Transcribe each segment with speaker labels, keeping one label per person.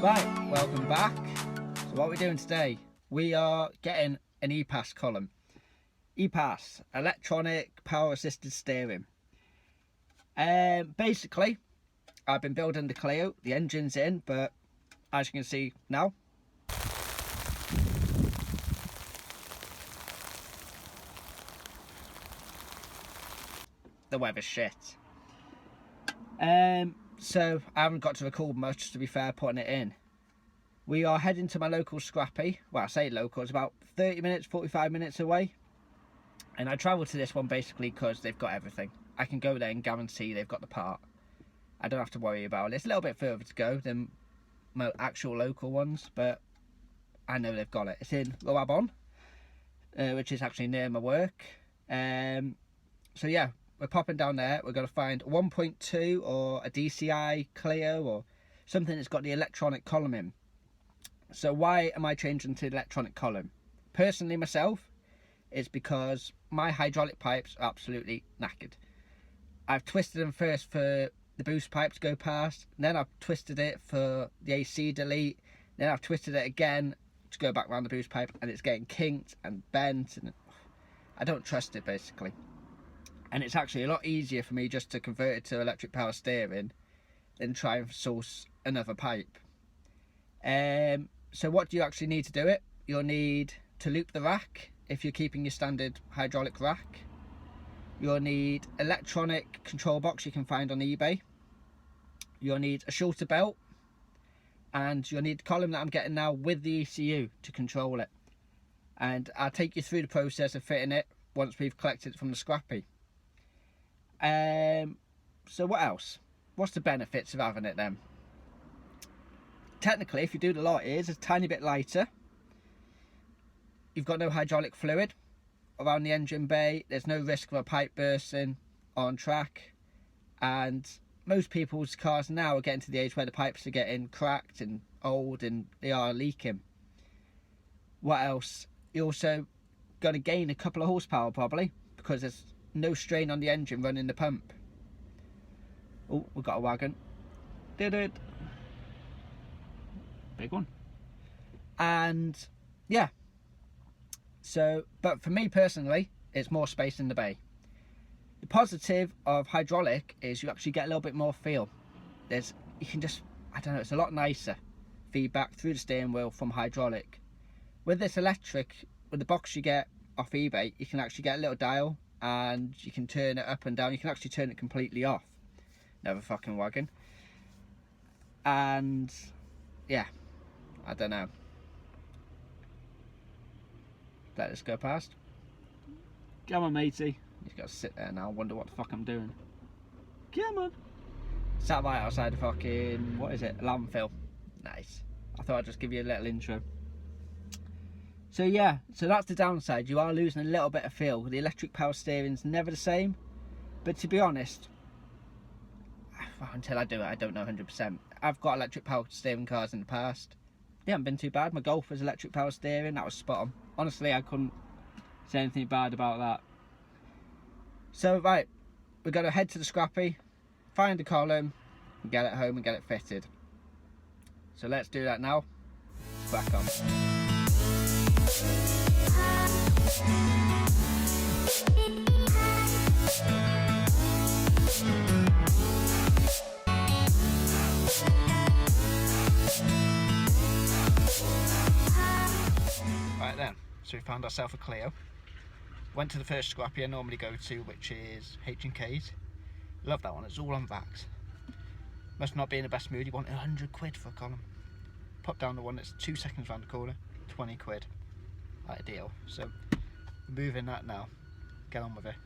Speaker 1: Right, welcome back. So what we're doing today, we are getting an Epas column. Epas, electronic power assisted steering. Basically, I've been building the Clio, the engine's in, but as you can see now, the weather's shit. So I haven't got to record much, to be fair, putting it in. We are heading to my local scrappy. Well, I say local, it's about 30 minutes, 45 minutes away. And I travel to this one basically because they've got everything. I can go there and guarantee they've got the part. I don't have to worry about it. It's a little bit further to go than my actual local ones, but I know they've got it. It's in Loabon, which is actually near my work. So yeah, we're popping down there. We're going to find 1.2 or a DCI Clio or something that's got the electronic column in. So why am I changing to the electronic column? Personally myself, it's because my hydraulic pipes are absolutely knackered. I've twisted them first for the boost pipe to go past, then I've twisted it for the AC delete, then I've twisted it again to go back around the boost pipe, and it's getting kinked and bent, and I don't trust it basically. And it's actually a lot easier for me just to convert it to electric power steering than try and source another pipe. So what do you actually need to do it? You'll need to loop the rack if you're keeping your standard hydraulic rack. You'll need electronic control box you can find on eBay. You'll need a shorter belt, and you'll need the column that I'm getting now with the ECU to control it. And I'll take you through the process of fitting it once we've collected it from the scrappy. So what else? What's the benefits of having it then? Technically, if you do the lot, it is a tiny bit lighter. You've got no hydraulic fluid around the engine bay. There's no risk of a pipe bursting on track. And most people's cars now are getting to the age where the pipes are getting cracked and old and they are leaking. What else? You're also going to gain a couple of horsepower probably, because there's no strain on the engine running the pump. Oh, we've got a wagon. Did it. Big one. And yeah, so but for me personally, it's more space in the bay. The positive of hydraulic is you actually get a little bit more feel. You can just, I don't know, it's a lot nicer feedback through the steering wheel from hydraulic. With this electric, with the box you get off eBay, you can actually get a little dial and you can turn it up and down. You can actually turn it completely off. Never fucking wagon. And yeah, I don't know. Let this go past. Come on, matey. He's got to sit there now. Wonder what the fuck I'm doing. Come on. Sat right outside the fucking, what is it? Landfill. Nice. I thought I'd just give you a little intro. So yeah, so that's the downside. You are losing a little bit of feel. The electric power steering's never the same. But to be honest, until I do it, I don't know 100%. I've got electric power steering cars in the past. They haven't been too bad. My Golf was electric power steering. That was spot on. Honestly, I couldn't say anything bad about that. So right, we're going to head to the scrappy, find the column, and get it home and get it fitted. So let's do that now. Back on. Right then, so we found ourselves a Clio. Went to the first scrappy I normally go to, which is H&K's. Love that one, it's all on vax. Must not be in the best mood, you want 100 quid for a column. Pop down the one that's 2 seconds round the corner, 20 quid. Ideal. So, moving that now. Get on with it.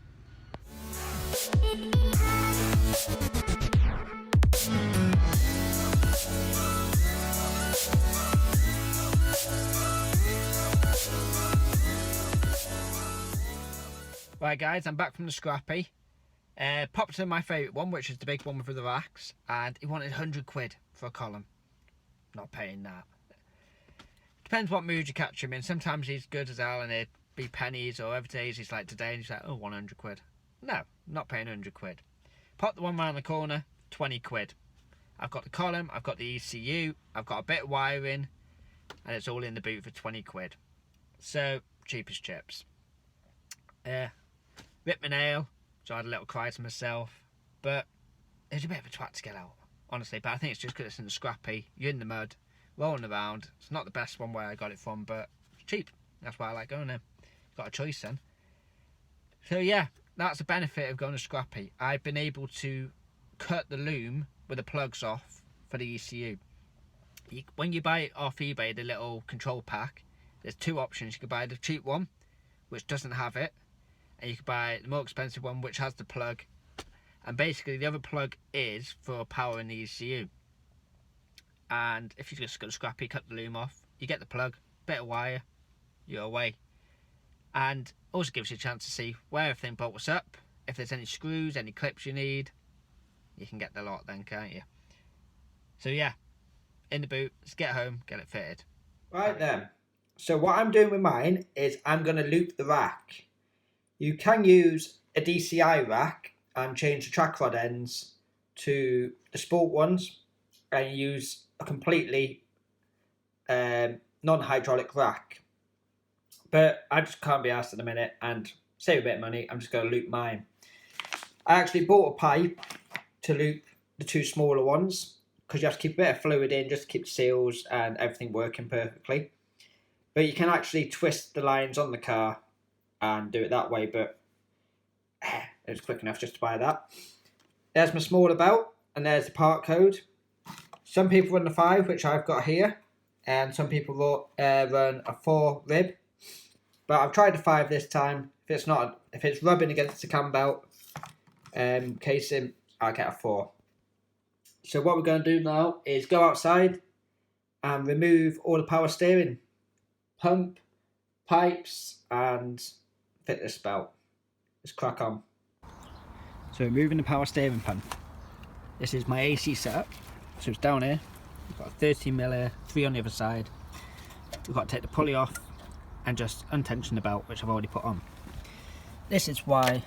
Speaker 1: Right guys, I'm back from the scrappy. Popped in my favourite one, which is the big one with the racks, and he wanted 100 quid for a column. Not paying that. Depends what mood you catch him in. Sometimes he's good as hell and it'd be pennies, or other days he's like today and he's like, oh, 100 quid. No, not paying 100 quid. Pop the one round the corner, 20 quid. I've got the column, I've got the ECU, I've got a bit of wiring, and it's all in the boot for 20 quid. So, cheap as chips. Ripped my nail, so I had a little cry to myself, but it was a bit of a twat to get out, honestly. But I think it's just because it's in the scrappy, you're in the mud, rolling around. It's not the best one where I got it from, but it's cheap. That's why I like going there. Got a choice then. So yeah, that's the benefit of going to scrappy. I've been able to cut the loom with the plugs off for the ECU. When you buy it off eBay, the little control pack, there's two options. You can buy the cheap one, which doesn't have it, and you can buy the more expensive one, which has the plug. And basically the other plug is for powering the ECU. And if you just go to scrappy, cut the loom off, you get the plug, bit of wire, you're away. And also gives you a chance to see where everything bolts up. If there's any screws, any clips you need, you can get the lot then, can't you? So yeah, in the boot, let's get home, get it fitted. Right then, so what I'm doing with mine is I'm going to loop the rack. You can use a DCI rack and change the track rod ends to the sport ones and use a completely non-hydraulic rack. But I just can't be asked in a minute, and save a bit of money, I'm just going to loop mine. I actually bought a pipe to loop the two smaller ones, because you have to keep a bit of fluid in just to keep the seals and everything working perfectly. But you can actually twist the lines on the car and do it that way, but it was quick enough just to buy that. There's my smaller belt, and there's the part code. Some people run the 5, which I've got here, and some people run a 4 rib. But I've tried the 5 this time. If it's rubbing against the cam belt casing, I'll get a 4. So what we're going to do now is go outside and remove all the power steering, pump, pipes, and fit this belt. Let's crack on. So removing the power steering pump. This is my AC setup. So it's down here. We've got a 13mm here, 3 on the other side. We've got to take the pulley off and just untension the belt, which I've already put on. This is why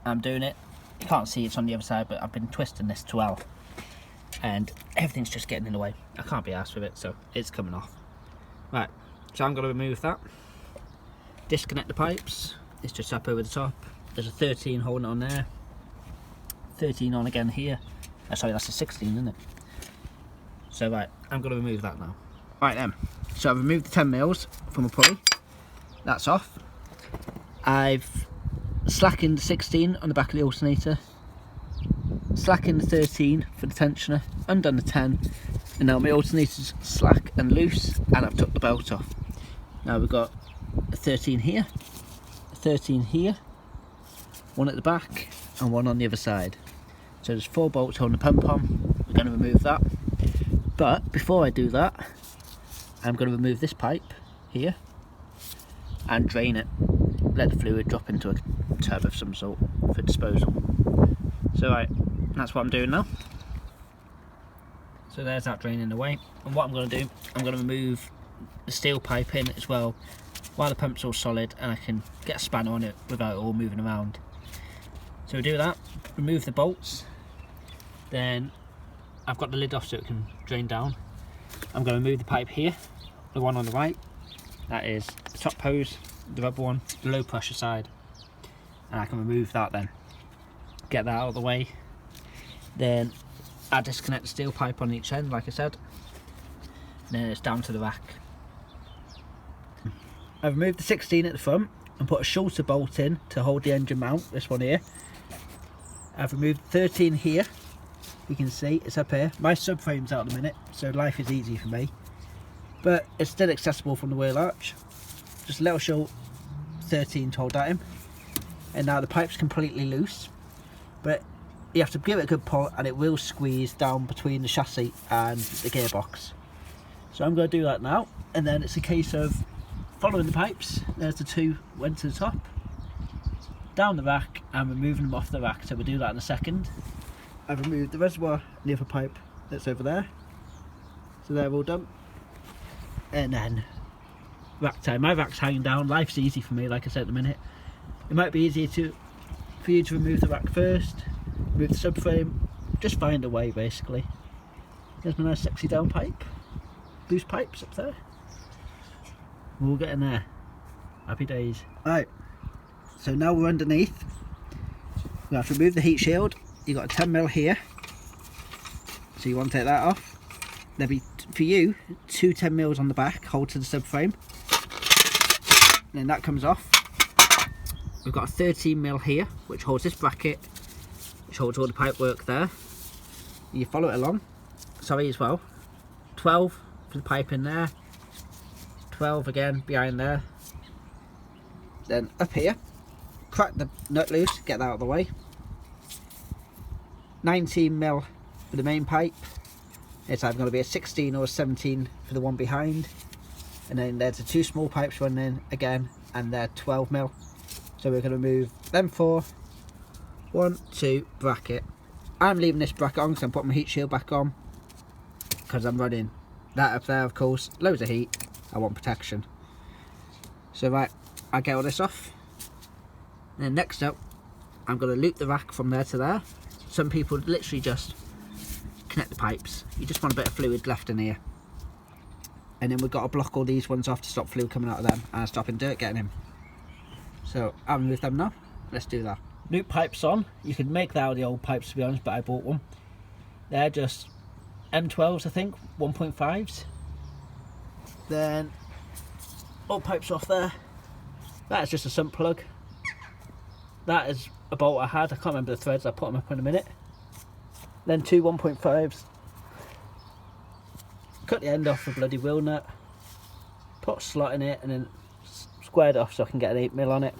Speaker 1: I'm doing it. You can't see it's on the other side, but I've been twisting this 12, and everything's just getting in the way. I can't be arsed with it, so it's coming off. Right, so I'm going to remove that. Disconnect the pipes. It's just up over the top. There's a 13 holding on there. 13 on again here. Sorry, that's a 16, isn't it? So right, I'm going to remove that now. Right then, so I've removed the 10 mils from a pulley. That's off. I've slackened the 16 on the back of the alternator, slackened the 13 for the tensioner, undone the 10, and now my alternator's slack and loose, and I've took the belt off. Now we've got a 13 here, a 13 here, one at the back and one on the other side. So there's 4 bolts holding the pump on. We're going to remove that, but before I do that, I'm going to remove this pipe here and drain it, let the fluid drop into a tub of some sort for disposal. So right, that's what I'm doing now. So there's that draining away, and what I'm going to do, I'm going to remove the steel pipe in as well while the pump's all solid, and I can get a spanner on it without it all moving around. So we do that, remove the bolts, then I've got the lid off so it can drain down. I'm going to remove the pipe here, the one on the right, that is the top hose, the rubber one, the low pressure side, and I can remove that then, get that out of the way. Then I disconnect the steel pipe on each end like I said, and then it's down to the rack. I've removed the 16 at the front and put a shorter bolt in to hold the engine mount, this one here. I've removed 13 here, you can see it's up here. My subframe's out at the minute, so life is easy for me, but it's still accessible from the wheel arch. Just a little short 13 to hold that in, and now the pipe's completely loose, but you have to give it a good pull and it will squeeze down between the chassis and the gearbox. So I'm going to do that now, and then it's a case of following the pipes. There's the 2 went to the top, down the rack, and removing them off the rack, so we'll do that in a second. I've removed the reservoir and the other pipe that's over there, so they're all done. And then rack time. My rack's hanging down, life's easy for me like I said at the minute. It might be easier for you to remove the rack first, remove the subframe, just find a way basically. There's my nice sexy downpipe. Boost pipes up there. We'll get in there. Happy days. Right, so now we're underneath. We have to remove the heat shield. You've got a 10mm here. So you want to take that off. There'll be, for you, 2 10mm on the back, hold to the subframe. And then that comes off. We've got a 13mm here, which holds this bracket, which holds all the pipe work there. You follow it along. Sorry as well. 12 for the pipe in there. 12 again behind there. Then up here, crack the nut loose, get that out of the way. 19mm for the main pipe. It's either going to be a 16 or a 17 for the one behind. And then there's the 2 small pipes running in again, and they're 12mm. So we're going to move them 4. 1, 2, bracket. I'm leaving this bracket on because I'm putting my heat shield back on. Because I'm running that up there, of course. Loads of heat. I want protection. So right, I get all this off. And then next up, I'm going to loop the rack from there to there. Some people literally just connect the pipes. You just want a bit of fluid left in here. And then we've got to block all these ones off to stop fluid coming out of them and stopping dirt getting in. So I'll remove them now. Let's do that. Loop pipes on. You could make that out of the old pipes, to be honest, but I bought one. They're just M12s, I think, 1.5s. Then all pipes off there. That's just a sump plug. That is a bolt I had. I can't remember the threads. I'll put them up in a minute. Then 2 1.5s. Cut the end off the bloody wheel nut. Put a slot in it and then squared off so I can get an 8mm on it.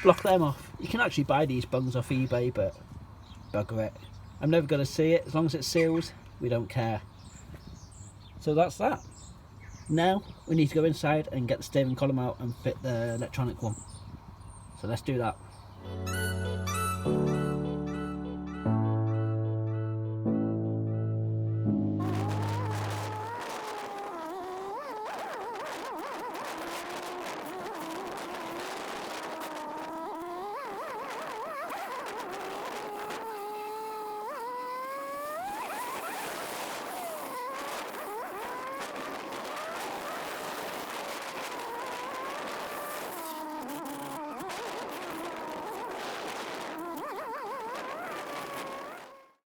Speaker 1: Block them off. You can actually buy these bungs off eBay, but bugger it. I'm never going to see it. As long as it seals, we don't care. So that's that. Now we need to go inside and get the steering column out and fit the electronic one. So let's do that.